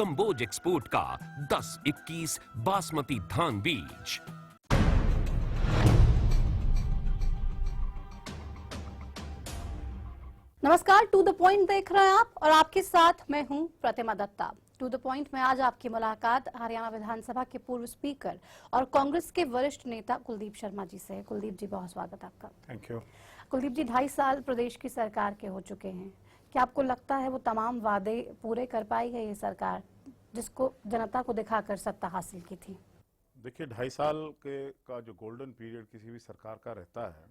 Kamboj export का 10-21 बासमती धान बीज। नमस्कार, टू द पॉइंट देख रहे हैं आप और आपके साथ मैं हूं प्रतिमा दत्ता। टू द पॉइंट में आज आपकी मुलाकात हरियाणा विधानसभा के पूर्व स्पीकर और कांग्रेस के वरिष्ठ नेता कुलदीप शर्मा जी से है। कुलदीप जी, बहुत स्वागत आपका। Thank you. कुलदीप जी, 2.5 साल प्रदेश की सरकार के हो चुके हैं। क्या आपको लगता है वो तमाम वादे पूरे कर पाई है ये सरकार, जिसको जनता को दिखाकर सत्ता हासिल की थी? देखिए, 2.5 साल का जो गोल्डन पीरियड किसी भी सरकार का रहता है,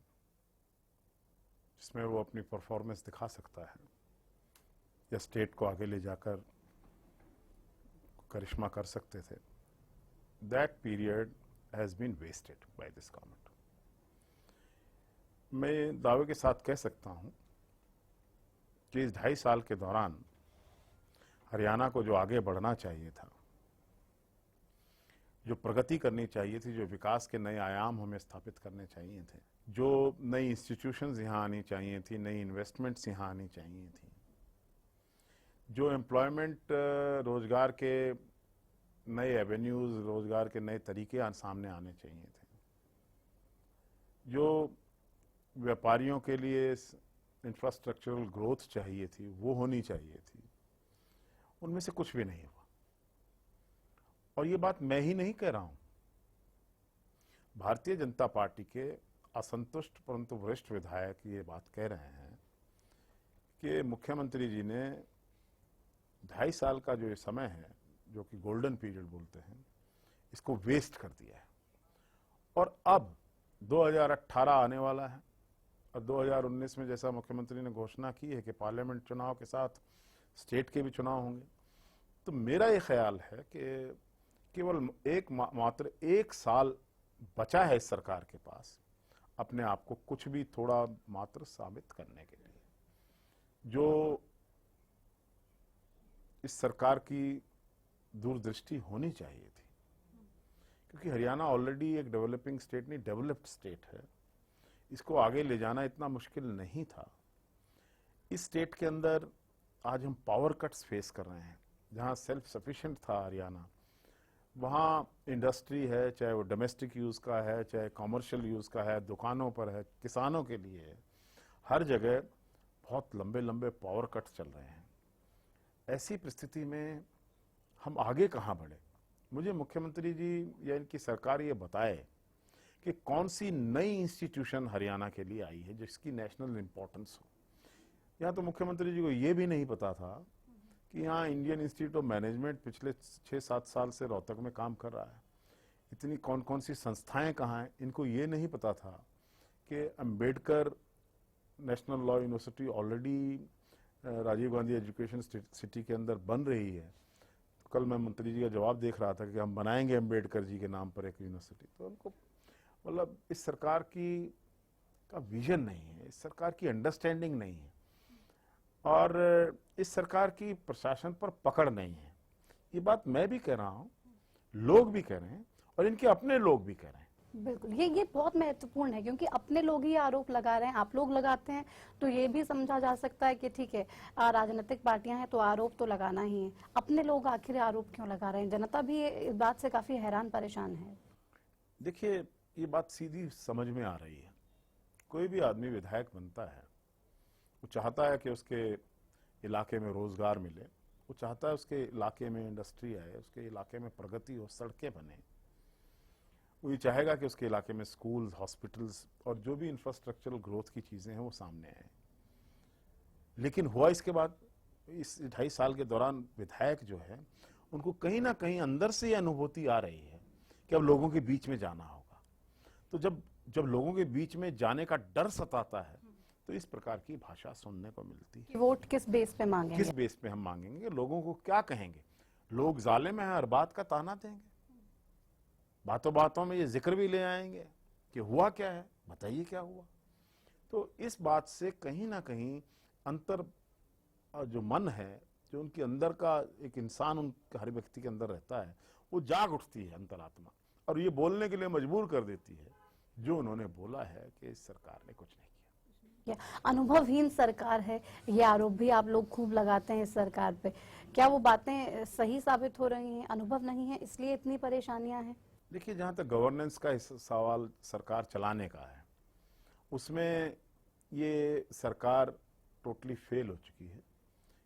जिसमें वो अपनी परफॉर्मेंस दिखा सकता है या स्टेट को आगे ले जाकर करिश्मा कर सकते थे, that period has been wasted by this government. मैं दावे के साथ कह सकता हूं कि इस 2.5 साल के दौरान हरियाणा को जो आगे बढ़ना चाहिए था, जो प्रगति करनी चाहिए थी, जो विकास के नए आयाम हमें स्थापित करने चाहिए थे, जो नई इंस्टीट्यूशंस यहाँ आनी चाहिए थी, नई इन्वेस्टमेंट्स यहाँ आनी चाहिए थी, जो एम्प्लॉयमेंट रोजगार के नए एवेन्यूज, रोजगार के नए तरीके सामने आने चाहिए थे, जो व्यापारियों के लिए इंफ्रास्ट्रक्चरल ग्रोथ चाहिए थी, वो होनी चाहिए थी, उनमें से कुछ भी नहीं हुआ। और ये बात मैं ही नहीं कह रहा हूं, भारतीय जनता पार्टी के असंतुष्ट परंतु वरिष्ठ विधायक ये बात कह रहे हैं कि मुख्यमंत्री जी ने 2.5 साल का जो ये समय है, जो कि गोल्डन पीरियड बोलते हैं, इसको वेस्ट कर दिया है। और अब 2018 आने वाला है और 2019 में जैसा मुख्यमंत्री ने घोषणा की है कि पार्लियामेंट चुनाव के साथ स्टेट के भी चुनाव होंगे, तो मेरा ये ख्याल है कि केवल मात्र 1 साल बचा है इस सरकार के पास अपने आप को कुछ भी थोड़ा मात्र साबित करने के लिए। जो इस सरकार की दूरदृष्टि होनी चाहिए थी, क्योंकि हरियाणा ऑलरेडी एक डेवलपिंग स्टेट नहीं, डेवलप्ड स्टेट है, इसको आगे ले जाना इतना मुश्किल नहीं था। इस स्टेट के अंदर आज हम पावर कट्स फेस कर रहे हैं। जहां सेल्फ सफिशिएंट था हरियाणा, वहाँ इंडस्ट्री है, चाहे वो डोमेस्टिक यूज़ का है, चाहे कॉमर्शियल यूज़ का है, दुकानों पर है, किसानों के लिए है, हर जगह बहुत लंबे लंबे पावर कट चल रहे हैं। ऐसी परिस्थिति में हम आगे कहाँ बढ़े? मुझे मुख्यमंत्री जी या इनकी सरकार ये बताए कि कौन सी नई इंस्टीट्यूशन हरियाणा के लिए आई है जिसकी नेशनल इंपॉर्टेंस हो। यहाँ तो मुख्यमंत्री जी को ये भी नहीं पता था कि यहाँ इंडियन इंस्टीट्यूट ऑफ मैनेजमेंट पिछले 6-7 साल से रोहतक में काम कर रहा है। इतनी कौन कौन सी संस्थाएं कहाँ हैं, इनको ये नहीं पता था कि Ambedkar national law university already Rajiv Gandhi education city के अंदर बन रही है। तो कल मैं मंत्री जी का जवाब देख रहा था कि हम बनाएंगे अम्बेडकर जी के नाम पर एक यूनिवर्सिटी। तो उनको मतलब इस सरकार का विजन नहीं है, इस सरकार की अंडरस्टैंडिंग नहीं है और इस सरकार की प्रशासन पर पकड़ नहीं है। ये बात मैं भी कह रहा हूं, लोग भी कह रहे हैं और इनके अपने लोग भी कह रहे हैं। बिल्कुल, ये बहुत महत्वपूर्ण है, क्योंकि अपने लोग ही आरोप लगा रहे हैं। आप लोग लगाते हैं तो ये भी समझा जा सकता है कि ठीक है, राजनीतिक पार्टियां हैं तो आरोप तो लगाना ही है। अपने लोग आखिर आरोप क्यों लगा रहे हैं? जनता भी इस बात से काफी हैरान परेशान है। देखिए, ये बात सीधी समझ में आ रही है। कोई भी आदमी विधायक बनता है, वो चाहता है कि उसके इलाके में रोजगार मिले, वो चाहता है उसके इलाके में इंडस्ट्री आए, उसके इलाके में प्रगति हो, सड़कें बने, वो ये चाहेगा कि उसके इलाके में स्कूल्स, हॉस्पिटल्स और जो भी इंफ्रास्ट्रक्चरल ग्रोथ की चीजें हैं वो सामने आए। लेकिन हुआ इसके बाद, इस 2.5 साल के दौरान विधायक जो है उनको कहीं ना कहीं अंदर से ये अनुभूति आ रही है कि अब लोगों के बीच में जाना होगा। तो जब लोगों के बीच में जाने का डर सताता है तो इस प्रकार की भाषा सुनने को मिलती है। वोट किस बेस पे मांगेंगे? किस बेस पे हम मांगेंगे? लोगों को क्या कहेंगे? लोग जालिम हैं, हर बात का ताना देंगे, बातों बातों में ये जिक्र भी ले आएंगे कि हुआ क्या है, बताइए क्या हुआ। तो इस बात से कहीं ना कहीं अंतर जो मन है, जो उनके अंदर का एक इंसान उन हर व्यक्ति के अंदर रहता है, वो जाग उठती है अंतरात्मा और ये बोलने के लिए मजबूर कर देती है जो उन्होंने बोला है कि इस सरकार ने कुछ नहीं किया। या अनुभवहीन सरकार है, ये आरोप भी आप लोग खूब लगाते हैं इस सरकार पे। क्या वो बातें सही साबित हो रही हैं? अनुभव नहीं है इसलिए इतनी परेशानियां हैं? देखिए, जहां तक गवर्नेंस का सवाल सरकार चलाने का है, उसमें ये सरकार टोटली फेल हो चुकी है,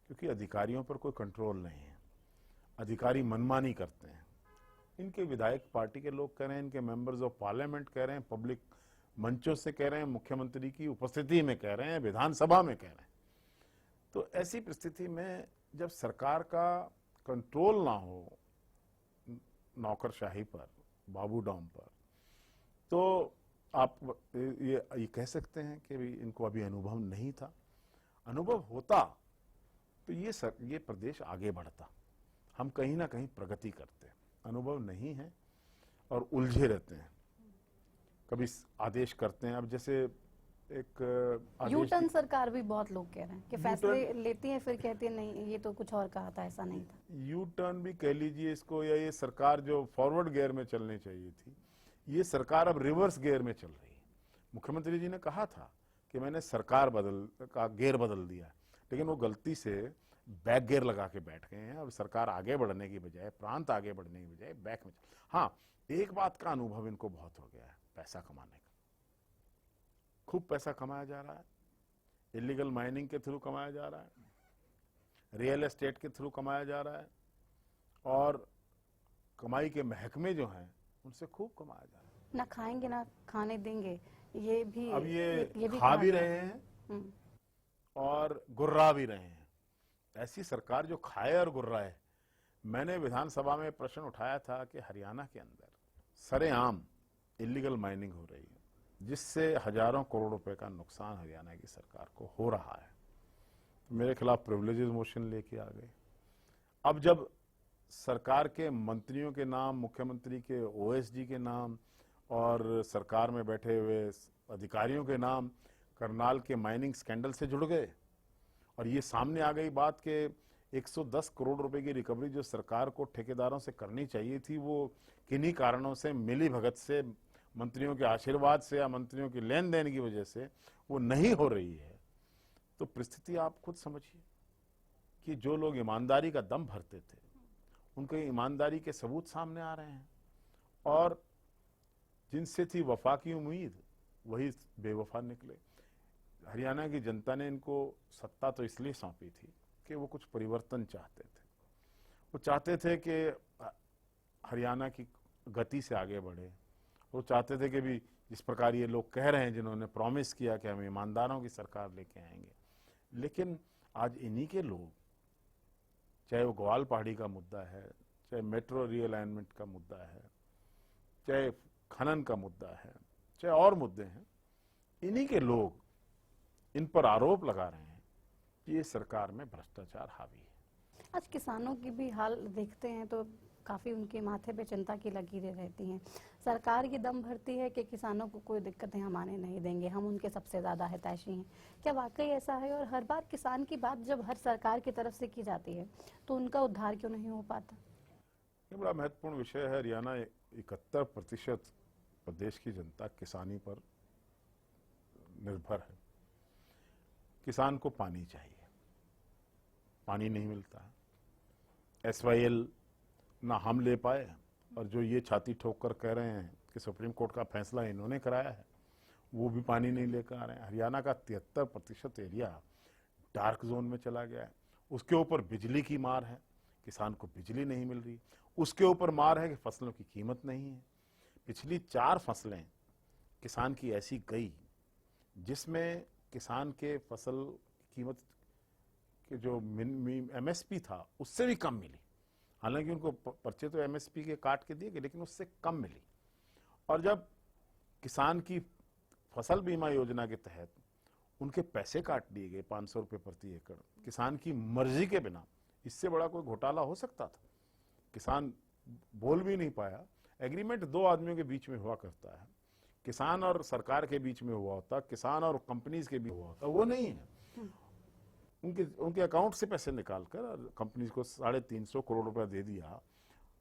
क्योंकि अधिकारियों पर कोई कंट्रोल नहीं है। अधिकारी मनमानी करते हैं। इनके विधायक पार्टी के लोग कह रहे हैं, इनके मेंबर्स ऑफ पार्लियामेंट कह रहे हैं, पब्लिक मंचों से कह रहे हैं, मुख्यमंत्री की उपस्थिति में कह रहे हैं, विधानसभा में कह रहे हैं। तो ऐसी परिस्थिति में जब सरकार का कंट्रोल ना हो नौकरशाही पर, बाबू डॉम पर, तो आप ये कह सकते हैं कि भी इनको अभी अनुभव नहीं था। अनुभव होता तो ये प्रदेश आगे बढ़ता, हम कहीं ना कहीं प्रगति करते। अनुभव नहीं है और उलझे रहते हैं, कभी आदेश करते हैं। अब जैसे एक यू टर्न आदेश, सरकार भी बहुत लोग कह रहे हैं कि फैसले लेती है फिर कहती है नहीं ये तो कुछ और कहा था, ऐसा नहीं था। यू टर्न भी कह लीजिए इसको, या ये सरकार जो फॉरवर्ड गियर में चलनी चाहिए थी, ये सरकार अब रिवर्स गियर में चल रही है। मुख्यमंत्री जी ने कहा था कि मैंने सरकार गियर बदल दिया, लेकिन वो गलती से बैक गियर लगा के बैठ गए हैं। अब सरकार आगे बढ़ने की बजाय, प्रांत आगे बढ़ने की बजाय बैक में हाँ, एक बात का अनुभव इनको बहुत हो गया है, पैसा कमाने का। खूब पैसा कमाया जा रहा है, इलीगल माइनिंग के थ्रू कमाया जा रहा है, रियल एस्टेट के थ्रू कमाया जा रहा है, और कमाई के महकमे जो हैं उनसे खूब कमाया जा रहा है। ना खाएंगे ना खाने देंगे, ये भी अब ये भी खा कहा भी गया। रहे हैं और गुर्रा भी रहे हैं। ऐसी सरकार जो खाए और गुर्राए। मैंने विधानसभा में प्रश्न उठाया था कि हरियाणा के अंदर सरेआम इलीगल माइनिंग हो रही है, जिससे हजारों करोड़ रुपए का नुकसान हरियाणा की सरकार को हो रहा है। तो मेरे खिलाफ प्रिविलेजेस मोशन लेके आ गए। अब जब सरकार के मंत्रियों के नाम, मुख्यमंत्री के ओएसडी के नाम और सरकार में बैठे हुए अधिकारियों के नाम करनाल के माइनिंग स्कैंडल से जुड़ गए, और ये सामने आ गई बात कि 110 करोड़ रुपए की रिकवरी जो सरकार को ठेकेदारों से करनी चाहिए थी, वो किन्हीं कारणों से, मिली भगत से, मंत्रियों के आशीर्वाद से या मंत्रियों की लेन देन की वजह से वो नहीं हो रही है। तो परिस्थिति आप खुद समझिए कि जो लोग ईमानदारी का दम भरते थे, उनके ईमानदारी के सबूत सामने आ रहे हैं, और जिनसे थी वफा की उम्मीद वही बेवफा निकले। हरियाणा की जनता ने इनको सत्ता तो इसलिए सौंपी थी कि वो कुछ परिवर्तन चाहते थे। वो चाहते थे कि हरियाणा की गति से आगे बढ़े। वो चाहते थे कि भी जिस प्रकार ये लोग कह रहे हैं, जिन्होंने प्रॉमिस किया कि हम ईमानदारों की सरकार लेके आएंगे, लेकिन आज इन्हीं के लोग, चाहे वो ग्वाल पहाड़ी का मुद्दा है, चाहे मेट्रो रीअलाइनमेंट का मुद्दा है, चाहे खनन का मुद्दा है, चाहे और मुद्दे हैं, इन्हीं के लोग इन पर आरोप लगा रहे हैं कि ये सरकार में भ्रष्टाचार हावी है। आज किसानों की भी हाल देखते हैं तो काफी उनके माथे पे चिंता की लकीरें रहती हैं। सरकार ये दम भरती है कि किसानों को कोई दिक्कतें हम आने नहीं देंगे, हम उनके सबसे ज्यादा हितैषी हैं। क्या वाकई ऐसा है? और हर बार किसान की बात जब हर सरकार की तरफ से की जाती है तो उनका उद्धार क्यों नहीं हो पाता? ये बड़ा महत्वपूर्ण विषय है। हरियाणा 71% प्रदेश की जनता किसानी पर निर्भर है। किसान को पानी चाहिए, पानी नहीं मिलता है। SYL ना हम ले पाए, और जो ये छाती ठोक कर कह रहे हैं कि सुप्रीम कोर्ट का फैसला इन्होंने कराया है, वो भी पानी नहीं लेकर आ रहे हैं। हरियाणा का 73% एरिया डार्क जोन में चला गया है। उसके ऊपर बिजली की मार है, किसान को बिजली नहीं मिल रही। उसके ऊपर मार है कि फसलों की कीमत नहीं है। पिछली 4 फसलें किसान की ऐसी गई जिसमें किसान के फसल की कीमत के जो MSP था उससे भी कम मिली। हालांकि उनको पर्चे तो MSP के काट के दिए गए, लेकिन उससे कम मिली। और जब किसान की फसल बीमा योजना के तहत उनके पैसे काट दिए गए 500 रुपये प्रति एकड़, किसान की मर्जी के बिना, इससे बड़ा कोई घोटाला हो सकता था? किसान बोल भी नहीं पाया। एग्रीमेंट 2 आदमियों के बीच में हुआ करता है, किसान और सरकार के बीच में हुआ होता, किसान और कंपनीज के बीच हुआ होता, वो नहीं है। उनके अकाउंट से पैसे निकालकर कंपनीज को 350 करोड़ रुपया दे दिया।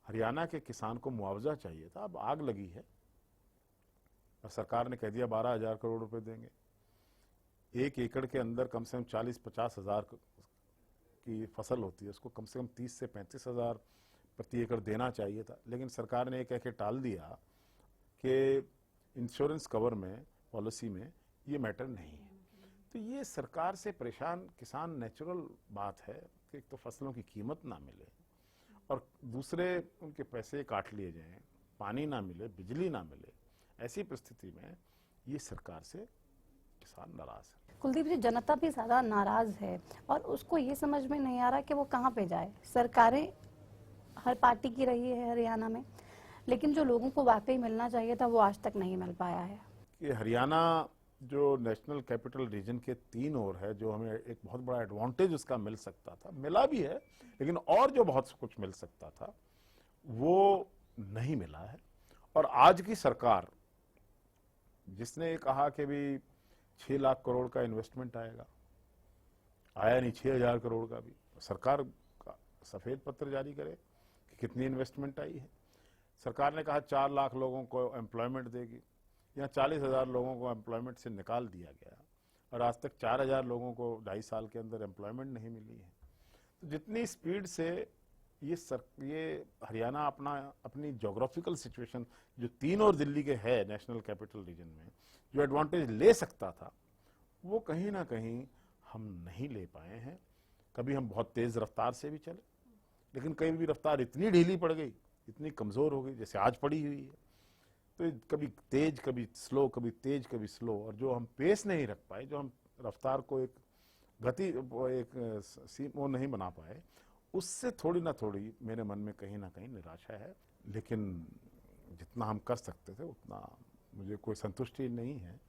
हरियाणा के किसान को मुआवजा चाहिए था, अब आग लगी है और सरकार ने कह दिया 12,000 करोड़ रुपए देंगे। 1 एकड़ के अंदर कम से कम 40-50 हज़ार की फसल होती है, उसको कम से कम 30 से 35 हज़ार प्रति एकड़ देना चाहिए था, लेकिन सरकार ने कह के टाल दिया कि इंश्योरेंस कवर में, पॉलिसी में ये मैटर नहीं है। तो ये सरकार से परेशान किसान, नेचुरल बात है कि एक तो फसलों की कीमत ना मिले और दूसरे उनके पैसे काट लिए जाएं, पानी ना मिले, बिजली ना मिले। ऐसी परिस्थिति में ये सरकार से किसान नाराज है। कुलदीप जी, जनता भी ज्यादा नाराज है और उसको ये समझ में नहीं आ रहा कि वो कहाँ पे जाए। सरकारें हर पार्टी की रही है हरियाणा में, लेकिन जो लोगों को वाकई मिलना चाहिए था वो आज तक नहीं मिल पाया है। कि हरियाणा जो नेशनल कैपिटल रीजन के 3 ओर है, जो हमें एक बहुत बड़ा एडवांटेज उसका मिल सकता था, मिला भी है, लेकिन और जो बहुत कुछ मिल सकता था वो नहीं मिला है। और आज की सरकार जिसने कहा कि भी 6 लाख करोड़ का इन्वेस्टमेंट आएगा, आया नहीं 6,000 करोड़ का भी। सरकार का सफेद पत्र जारी करे कि कितनी इन्वेस्टमेंट आई है। सरकार ने कहा 4 लाख लोगों को एम्प्लॉयमेंट देगी, यहाँ 40,000 लोगों को एम्प्लॉयमेंट से निकाल दिया गया और आज तक 4,000 लोगों को 2.5 साल के अंदर एम्प्लॉयमेंट नहीं मिली है। तो जितनी स्पीड से ये हरियाणा अपनी ज्योग्राफिकल सिचुएशन जो 3 और दिल्ली के है नेशनल कैपिटल रीजन में, जो एडवांटेज ले सकता था, वो कहीं ना कहीं हम नहीं ले पाए हैं। कभी हम बहुत तेज रफ्तार से भी चले, लेकिन कभी भी रफ्तार इतनी ढीली पड़ गई, इतनी कमजोर हो गई, जैसे आज पड़ी हुई है। तो कभी तेज, कभी स्लो, कभी तेज, कभी स्लो, और जो हम पेस नहीं रख पाए, जो हम रफ्तार को एक गति, वो नहीं बना पाए, उससे थोड़ी ना थोड़ी मेरे मन में कहीं ना कहीं निराशा है। लेकिन जितना हम कर सकते थे उतना मुझे कोई संतुष्टि नहीं है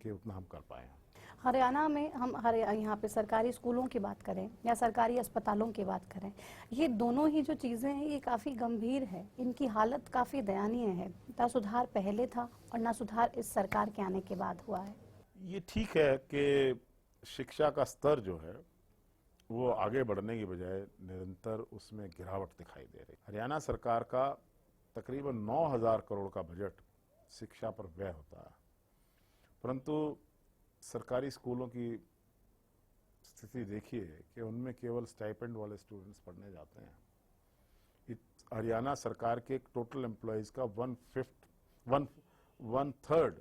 कि उतना हम कर पाए हैं। हरियाणा में हम यहाँ पे सरकारी स्कूलों की बात करें या सरकारी अस्पतालों की बात करें, ये दोनों ही जो चीज़ें हैं ये काफ़ी गंभीर है, इनकी हालत काफ़ी दयनीय है। ना सुधार पहले था और ना सुधार इस सरकार के आने के बाद हुआ है। ये ठीक है कि शिक्षा का स्तर जो है वो आगे बढ़ने की बजाय निरंतर उसमें गिरावट दिखाई दे रही। हरियाणा सरकार का तकरीबन 9,000 करोड़ का बजट शिक्षा पर व्यय होता है, परंतु सरकारी स्कूलों की स्थिति देखिए कि उनमें केवल स्टाइपेंड वाले स्टूडेंट्स पढ़ने जाते हैं। हरियाणा सरकार के टोटल एम्प्लॉयज का 1/3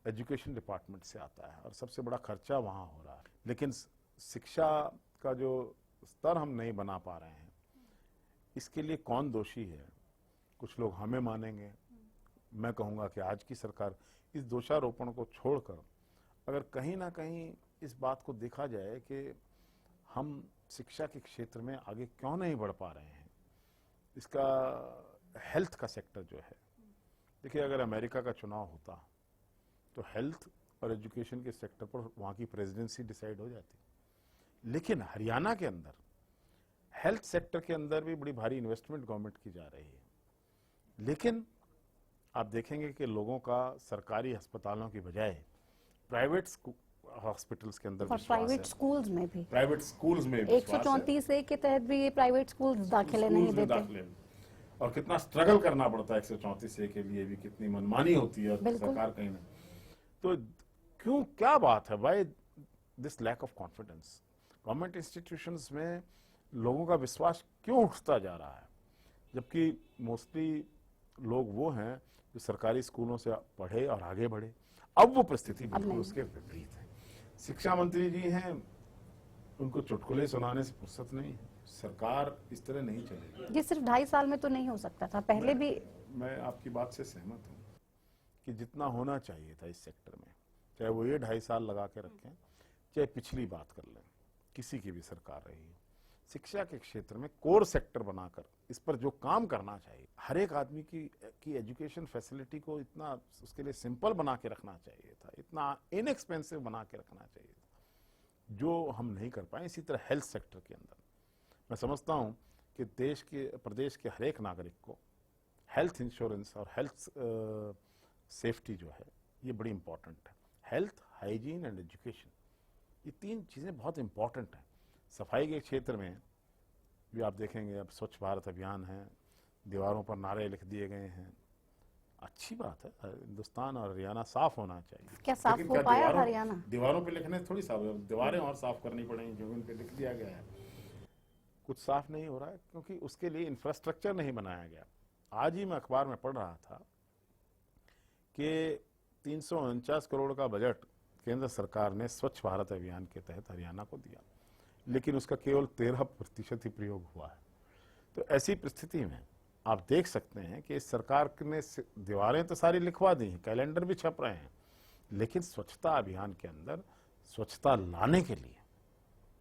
एजुकेशन डिपार्टमेंट से आता है और सबसे बड़ा खर्चा वहां हो रहा है। लेकिन शिक्षा का जो स्तर हम नहीं बना पा रहे हैं, इसके लिए कौन दोषी है? कुछ लोग हमें मानेंगे, मैं कहूंगा कि आज की सरकार इस दोषारोपण को छोड़कर अगर कहीं ना कहीं इस बात को देखा जाए कि हम शिक्षा के क्षेत्र में आगे क्यों नहीं बढ़ पा रहे हैं। इसका हेल्थ का सेक्टर जो है, देखिए अगर अमेरिका का चुनाव होता तो हेल्थ और एजुकेशन के सेक्टर पर वहां की प्रेसिडेंसी डिसाइड हो जाती, लेकिन हरियाणा के अंदर हेल्थ सेक्टर के अंदर भी बड़ी भारी इन्वेस्टमेंट गवर्नमेंट की जा रही है, लेकिन आप देखेंगे कि लोगों का सरकारी अस्पतालों की बजाय प्राइवेट हॉस्पिटल्स के अंदर और प्राइवेट स्कूल्स में भी, प्राइवेट स्कूल्स में 134A के तहत भी ये प्राइवेट स्कूल्स दाखिले नहीं देते। और कितना स्ट्रगल करना पड़ता है 134A के लिए भी, कितनी मनमानी होती है सरकार कहीं ना। तो क्यों, क्या बात है, why this lack of confidence? Government institutions में लोगों का विश्वास क्यों उठता जा रहा है, जबकि मोस्टली लोग वो हैं जो सरकारी स्कूलों से पढ़े और आगे बढ़े। अब वो परिस्थिति बिल्कुल उसके विपरीत है। शिक्षा मंत्री जी हैं, उनको चुटकुले सुनाने से फुर्सत नहीं है। सरकार इस तरह नहीं चलेगी। ये सिर्फ 2.5 साल में तो नहीं हो सकता था, पहले भी। मैं आपकी बात से सहमत हूँ कि जितना होना चाहिए था इस सेक्टर में, चाहे वो ये 2.5 साल लगा के रखें, चाहे पिछली बात कर लें, किसी की भी सरकार रही है, शिक्षा के क्षेत्र में कोर सेक्टर बनाकर इस पर जो काम करना चाहिए, हर एक आदमी की एजुकेशन फैसिलिटी को इतना उसके लिए सिंपल बना के रखना चाहिए था, इतना इनएक्सपेंसिव बना के रखना चाहिए था, जो हम नहीं कर पाए। इसी तरह हेल्थ सेक्टर के अंदर मैं समझता हूं कि प्रदेश के हर एक नागरिक को हेल्थ इंश्योरेंस और हेल्थ सेफ्टी जो है ये बड़ी इंपॉर्टेंट है। हेल्थ, हाइजीन एंड एजुकेशन, ये 3 चीजें बहुत इंपॉर्टेंट हैं। सफाई के क्षेत्र में भी आप देखेंगे अब स्वच्छ भारत अभियान है, दीवारों पर नारे लिख दिए गए हैं अच्छी बात है, हिंदुस्तान और हरियाणा साफ होना चाहिए। क्या साफ लेकिन हो क्या पाया दीवारों हरियाणा? दीवारों पे लिखने से थोड़ी साफ हो, दीवारें और साफ करनी पड़ेंगी क्योंकि उन पे लिख दिया गया है। कुछ साफ नहीं हो रहा है क्योंकि उसके लिए इंफ्रास्ट्रक्चर नहीं बनाया गया। आज ही मैं अखबार में पढ़ रहा था कि 349 करोड़ का बजट केंद्र सरकार ने स्वच्छ भारत अभियान के तहत हरियाणा को दिया, लेकिन उसका केवल 13% ही प्रयोग हुआ है। तो ऐसी परिस्थिति में आप देख सकते हैं कि इस सरकार ने दीवारें तो सारी लिखवा दी हैं, कैलेंडर भी छप रहे हैं, लेकिन स्वच्छता अभियान के अंदर स्वच्छता लाने के लिए,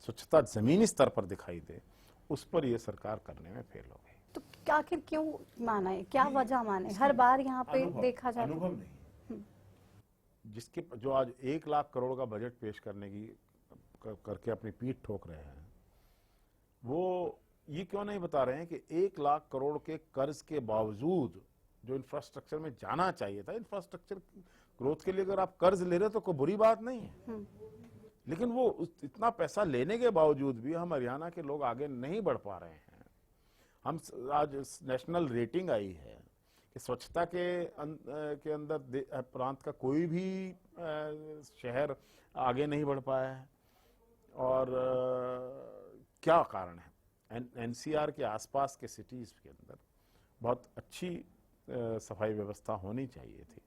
स्वच्छता जमीनी स्तर पर दिखाई दे, उस पर यह सरकार करने में फेल हो गई। तो आखिर क्यों माना है, क्या वजह माने? हर बार यहाँ पे देखा जाता है अनुभव नहीं, जिसके जो आज 1 लाख करोड़ का बजट पेश करने की करके अपनी पीठ ठोक रहे हैं, वो ये क्यों नहीं बता रहे हैं कि 1 लाख करोड़ के कर्ज के बावजूद जो इंफ्रास्ट्रक्चर में जाना चाहिए था, इंफ्रास्ट्रक्चर ग्रोथ के लिए अगर आप कर्ज ले रहे हो तो कोई बुरी बात नहीं है, लेकिन वो इतना पैसा लेने के बावजूद भी हम हरियाणा के लोग आगे नहीं बढ़ पा रहे हैं। हम आज नेशनल रेटिंग आई है कि स्वच्छता के अंदर प्रांत का कोई भी शहर आगे नहीं बढ़ पाया है। और क्या कारण है? एनसीआर के आसपास के सिटीज के अंदर बहुत अच्छी सफाई व्यवस्था होनी चाहिए थी,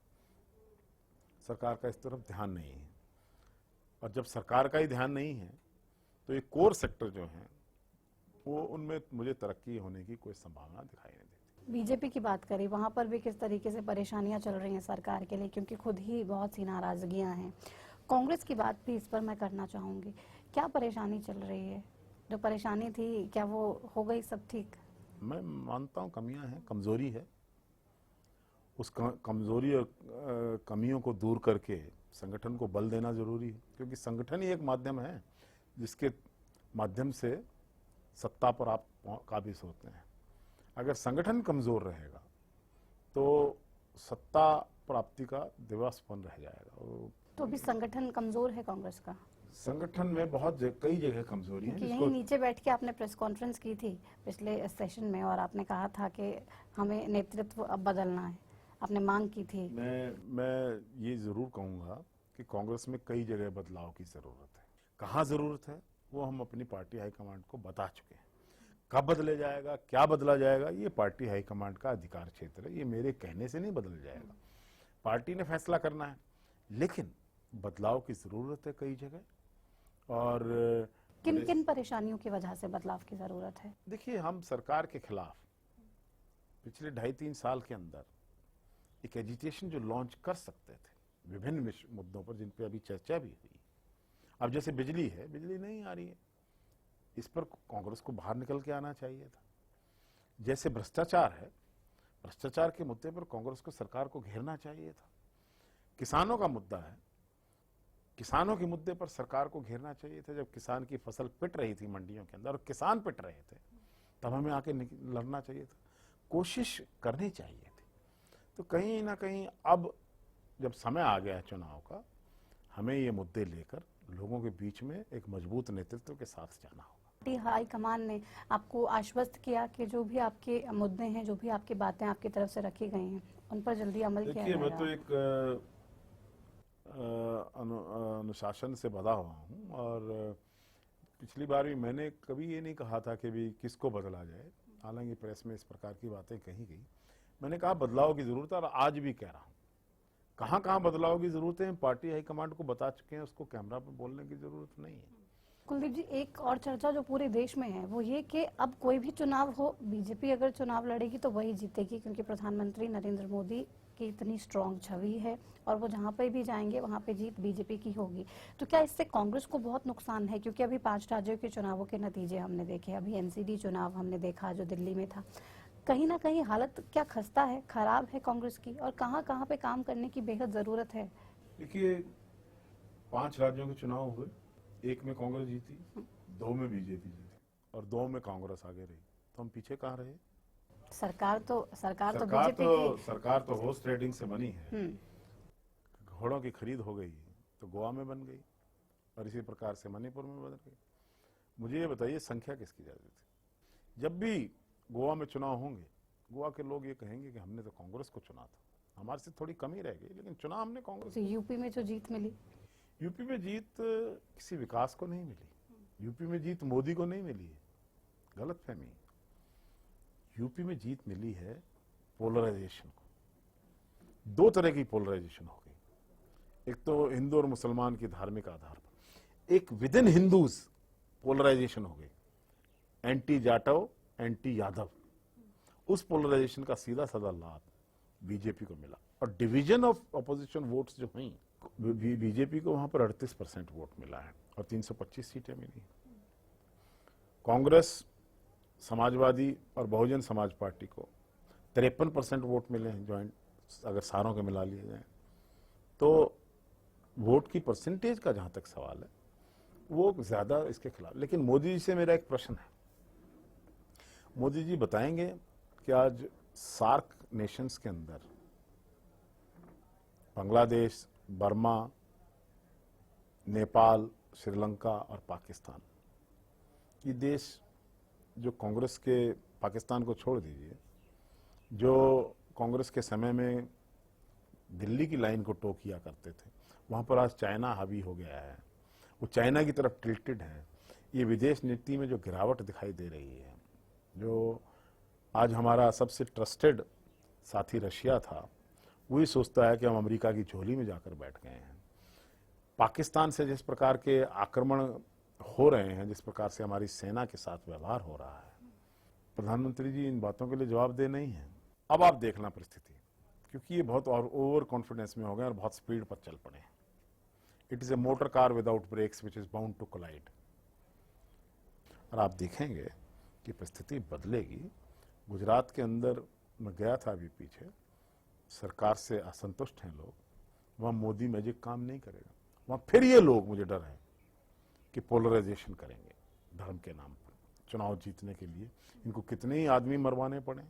सरकार का इस तरफ ध्यान नहीं है। और जब सरकार का ही ध्यान नहीं है तो ये कोर सेक्टर जो है वो उनमें मुझे तरक्की होने की कोई संभावना दिखाई नहीं देती। बीजेपी की बात करें, वहां पर भी किस तरीके से परेशानियां चल रही हैं सरकार के लिए, क्योंकि खुद ही बहुत सी नाराजगियां हैं। कांग्रेस की बात भी इस पर मैं करना चाहूंगी, क्या परेशानी चल रही है? जो परेशानी थी क्या वो हो गई सब ठीक? मैं मानता हूँ कमियां हैं, कमजोरी है। उस कमजोरी और कमियों को दूर करके संगठन को बल देना जरूरी है, क्योंकि संगठन ही एक माध्यम है जिसके माध्यम से सत्ता पर आप काबिज होते हैं। अगर संगठन कमजोर रहेगा तो सत्ता प्राप्ति का दिवसपन रह जाएगा। तो अभी संगठन कमजोर है कांग्रेस का? संगठन में कई जगह कमजोरी है। यहीं नीचे बैठ के आपने प्रेस कॉन्फ्रेंस की थी पिछले सेशन में और आपने कहा था कि हमें नेतृत्व अब बदलना है, आपने मांग की थी। मैं ये जरूर कहूंगा कि कांग्रेस में कई जगह बदलाव की जरूरत है। कहाँ जरूरत है वो हम अपनी पार्टी हाईकमांड को बता चुके हैं। कब बदले जाएगा, क्या बदला जाएगा, ये पार्टी हाईकमांड का अधिकार क्षेत्र है। ये मेरे कहने से नहीं बदल जाएगा, पार्टी ने फैसला करना है, लेकिन बदलाव की जरूरत है कई जगह। और किन किन परेशानियों की वजह से बदलाव की जरूरत है? देखिए, हम सरकार के खिलाफ पिछले 2.5-3 साल के अंदर एक एजिटेशन जो लॉन्च कर सकते थे विभिन्न मुद्दों पर, जिन पे अभी चर्चा भी हुई। अब जैसे बिजली है, बिजली नहीं आ रही है, इस पर कांग्रेस को बाहर निकल के आना चाहिए था। जैसे भ्रष्टाचार है, भ्रष्टाचार के मुद्दे पर कांग्रेस को सरकार को घेरना चाहिए था। किसानों का मुद्दा है, किसानों के मुद्दे पर सरकार को घेरना चाहिए था। जब किसान की फसल पिट रही थी मंडियों के अंदर और किसान पिट रहे थे, तब हमें आके लड़ना चाहिए था, कोशिश करनी चाहिए थी। तो कहीं ना कहीं अब जब समय आ गया है चुनाव का, हमें ये मुद्दे लेकर लोगों के बीच में एक मजबूत नेतृत्व के साथ जाना होगा। पार्टी हाईकमान ने आपको आश्वस्त किया कि जो भी आपके मुद्दे हैं, जो भी आपकी बातें आपकी तरफ से रखी गई हैं, उन पर जल्दी अमल किया जाएगा? मैं तो एक अनुशासन से बधा हुआ हूँ, और पिछली बार भी मैंने कभी ये नहीं कहा था कि भी किसको बदला जाए, हालांकि प्रेस में इस प्रकार की बातें कही गई। मैंने कहा बदलाव की जरूरत है, और आज भी कह रहा हूँ कहाँ कहाँ बदलाव की जरूरत है पार्टी हाईकमांड को बता चुके हैं, उसको कैमरा पर बोलने की जरूरत नहीं है। कुलदीप जी, एक और चर्चा जो पूरे देश में है वो ये कि अब कोई भी चुनाव हो, बीजेपी अगर चुनाव लड़ेगी तो वही जीतेगी, क्योंकि प्रधानमंत्री नरेंद्र मोदी की इतनी स्ट्रॉन्ग छवि है और वो जहाँ पे भी जाएंगे वहाँ पे जीत बीजेपी की होगी। तो क्या इससे कांग्रेस को बहुत नुकसान है? क्योंकि अभी 5 राज्यों के चुनावों के नतीजे हमने देखे, अभी एनसीडी चुनाव हमने देखा जो दिल्ली में था। कहीं ना कहीं हालत क्या खस्ता है, खराब है कांग्रेस की, और कहाँ कहाँ पे काम करने की बेहद जरूरत है? देखिए, 5 राज्यों के चुनाव हुए, 1 में कांग्रेस जीती, 2 में बीजेपी जीती, और 2 में कांग्रेस आगे रही। तो हम पीछे कहाँ रहे? सरकार तो हॉर्स ट्रेडिंग से बनी है। घोड़ों की खरीद हो गई तो गोवा में बन गई, और इसी प्रकार से मणिपुर में बदल गई। मुझे ये बताइए, संख्या किसकी ज्यादा थी? जब भी गोवा में चुनाव होंगे, गोवा के लोग ये कहेंगे कि हमने तो कांग्रेस को चुना था, हमारे से थोड़ी कमी रह गई, लेकिन चुनाव हमने कांग्रेस। तो यूपी में जो जीत मिली, यूपी में जीत किसी विकास को नहीं मिली, यूपी में जीत मोदी को नहीं मिली है, गलत फहमी। यूपी में जीत मिली है पोलराइजेशन को। दो तरह की पोलराइजेशन हो गई, एक तो हिंदू और मुसलमान की धार्मिक आधार पर, एक विद इन हिंदूज पोलराइजेशन हो गई, एंटी जाटव एंटी यादव। उस पोलराइजेशन का सीधा साधा लाभ बीजेपी को मिला, और डिवीजन ऑफ अपोजिशन वोट्स जो हुई, बीजेपी को वहां पर 38% वोट मिला है और 325 सीटें मिली। कांग्रेस, समाजवादी और बहुजन समाज पार्टी को 53% वोट मिले हैं ज्वाइंट, अगर सारों के मिला लिए जाए तो। वोट की परसेंटेज का जहां तक सवाल है वो ज्यादा इसके खिलाफ। लेकिन मोदी जी से मेरा एक प्रश्न है, मोदी जी बताएंगे कि आज सार्क नेशंस के अंदर बांग्लादेश, बर्मा, नेपाल, श्रीलंका और पाकिस्तान, ये देश जो कांग्रेस के, पाकिस्तान को छोड़ दीजिए, जो कांग्रेस के समय में दिल्ली की लाइन को टो किया करते थे, वहां पर आज चाइना हावी हो गया है, वो चाइना की तरफ टिल्टेड है। ये विदेश नीति में जो गिरावट दिखाई दे रही है, जो आज हमारा सबसे ट्रस्टेड साथी रशिया था, वही सोचता है कि हम अमेरिका की झोली में जाकर बैठ गए हैं। पाकिस्तान से जिस प्रकार के आक्रमण हो रहे हैं, जिस प्रकार से हमारी सेना के साथ व्यवहार हो रहा है, प्रधानमंत्री जी इन बातों के लिए जवाबदेह नहीं है। अब आप देखना परिस्थिति, क्योंकि ये बहुत और ओवर कॉन्फिडेंस में हो गए और बहुत स्पीड पर चल पड़े हैं। It is a motor car without brakes which is bound to collide. और आप देखेंगे कि परिस्थिति बदलेगी। गुजरात के अंदर मैं गया था अभी पीछे, सरकार से असंतुष्ट हैं लोग, वहां मोदी मैजिक काम नहीं करेगा। वहां फिर ये लोग, मुझे डर है कि पोलराइजेशन करेंगे धर्म के नाम पर चुनाव जीतने के लिए। इनको कितने ही आदमी मरवाने पड़े,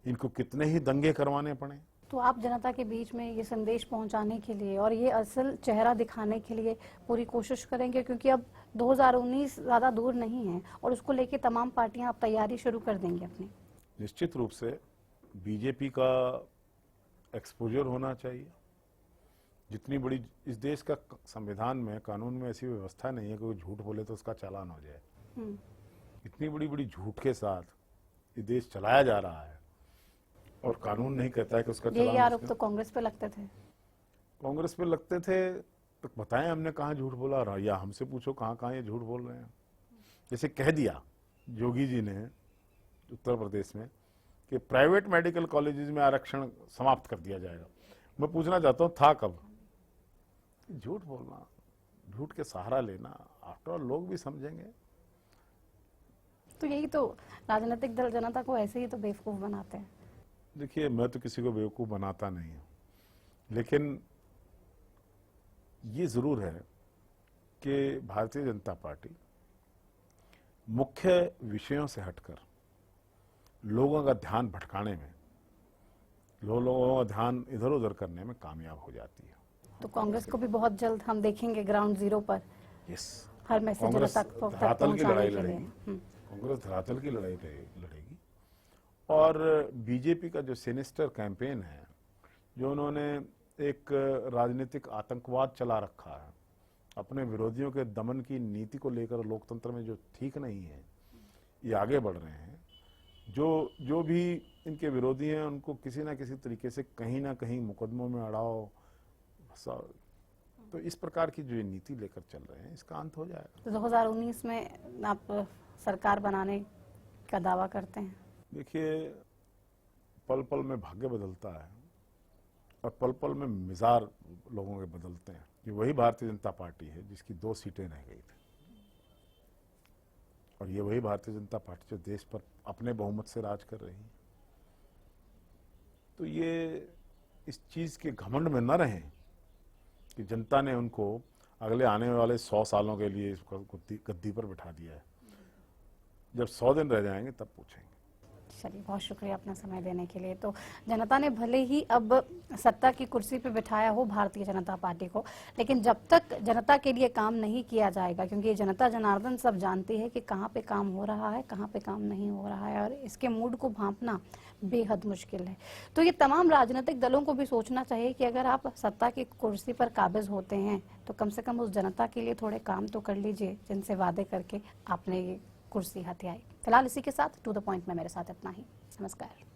इनको कितने ही दंगे करवाने पड़े। तो आप जनता के बीच में ये संदेश पहुंचाने के लिए और ये असल चेहरा दिखाने के लिए पूरी कोशिश करेंगे, क्योंकि अब 2019 ज्यादा दूर नहीं है और उसको लेके तमाम पार्टियां अब तैयारी शुरू कर देंगी अपनी। निश्चित रूप से बीजेपी का एक्सपोजर होना चाहिए। जितनी बड़ी, इस देश का संविधान में, कानून में ऐसी व्यवस्था नहीं है कि कोई झूठ बोले तो उसका चालान हो जाए। इतनी बड़ी बड़ी झूठ के साथ ये देश चलाया जा रहा है और कानून नहीं कहता है कि उसका चालान। यही आरोप तो कांग्रेस पे लगते थे। कांग्रेस पे लगते थे तो बताएं हमने कहाँ झूठ बोला, या हमसे पूछो कहाँ कहाँ ये झूठ बोल रहे हैं। जैसे कह दिया योगी जी ने उत्तर प्रदेश में कि प्राइवेट मेडिकल कॉलेजेस में आरक्षण समाप्त कर दिया जाएगा। मैं पूछना चाहता हूँ था कब? झूठ बोलना, झूठ के सहारा लेना, आफ्टर ऑल लोग भी समझेंगे। तो यही तो राजनीतिक दल जनता को ऐसे ही तो बेवकूफ बनाते हैं। देखिए, मैं तो किसी को बेवकूफ बनाता नहीं हूं, लेकिन ये जरूर है कि भारतीय जनता पार्टी मुख्य विषयों से हटकर लोगों का ध्यान भटकाने में, लोगों का ध्यान इधर उधर करने में कामयाब हो जाती है। तो कांग्रेस को भी बहुत जल्द हम देखेंगे ग्राउंड जीरो पर यस, हर मैसेज कांग्रेस तक धरातल की लड़ाई पहुंचाने के लिए। लड़ेगी। कांग्रेस धरातल की लड़ाई लड़ेगी। और बीजेपी का जो सिनिस्टर कैंपेन है, जो उन्होंने एक राजनीतिक आतंकवाद चला रखा है, अपने विरोधियों के दमन की नीति को लेकर लोकतंत्र में, जो ठीक नहीं है, ये आगे बढ़ रहे हैं। जो भी इनके विरोधी हैं उनको किसी ना किसी तरीके से कहीं ना कहीं मुकदमों में अड़ाओ, तो इस प्रकार की जो ये नीति लेकर चल रहे हैं, इसका अंत हो जाएगा। तो 2019 में आप सरकार बनाने का दावा करते हैं? देखिए, पल पल में भाग्य बदलता है और पल पल में मिजाज लोगों के बदलते हैं। ये वही भारतीय जनता पार्टी है जिसकी 2 सीटें रह गई थी, और ये वही भारतीय जनता पार्टी जो देश पर अपने बहुमत से राज कर रही है। तो ये इस चीज के घमंड में न रहें कि जनता ने उनको अगले आने वाले 100 सालों के लिए गद्दी पर बिठा दिया है। जब 100 दिन रह जाएंगे तब पूछेंगे। चलिए, बहुत शुक्रिया अपना समय देने के लिए। तो जनता ने भले ही अब सत्ता की कुर्सी पे बिठाया हो भारतीय जनता पार्टी को, लेकिन जब तक जनता के लिए काम नहीं किया जाएगा, क्योंकि ये जनता जनार्दन सब जानती है कि कहाँ पे काम हो रहा है, कहाँ पे काम नहीं हो रहा है, और इसके मूड को भांपना बेहद मुश्किल है। तो ये तमाम राजनीतिक दलों को भी सोचना चाहिए कि अगर आप सत्ता की कुर्सी पर काबिज होते हैं तो कम से कम उस जनता के लिए थोड़े काम तो कर लीजिए जिनसे वादे करके आपने ये कुर्सी हथियाई। फिलहाल इसी के साथ टू द पॉइंट में मेरे साथ इतना ही। नमस्कार।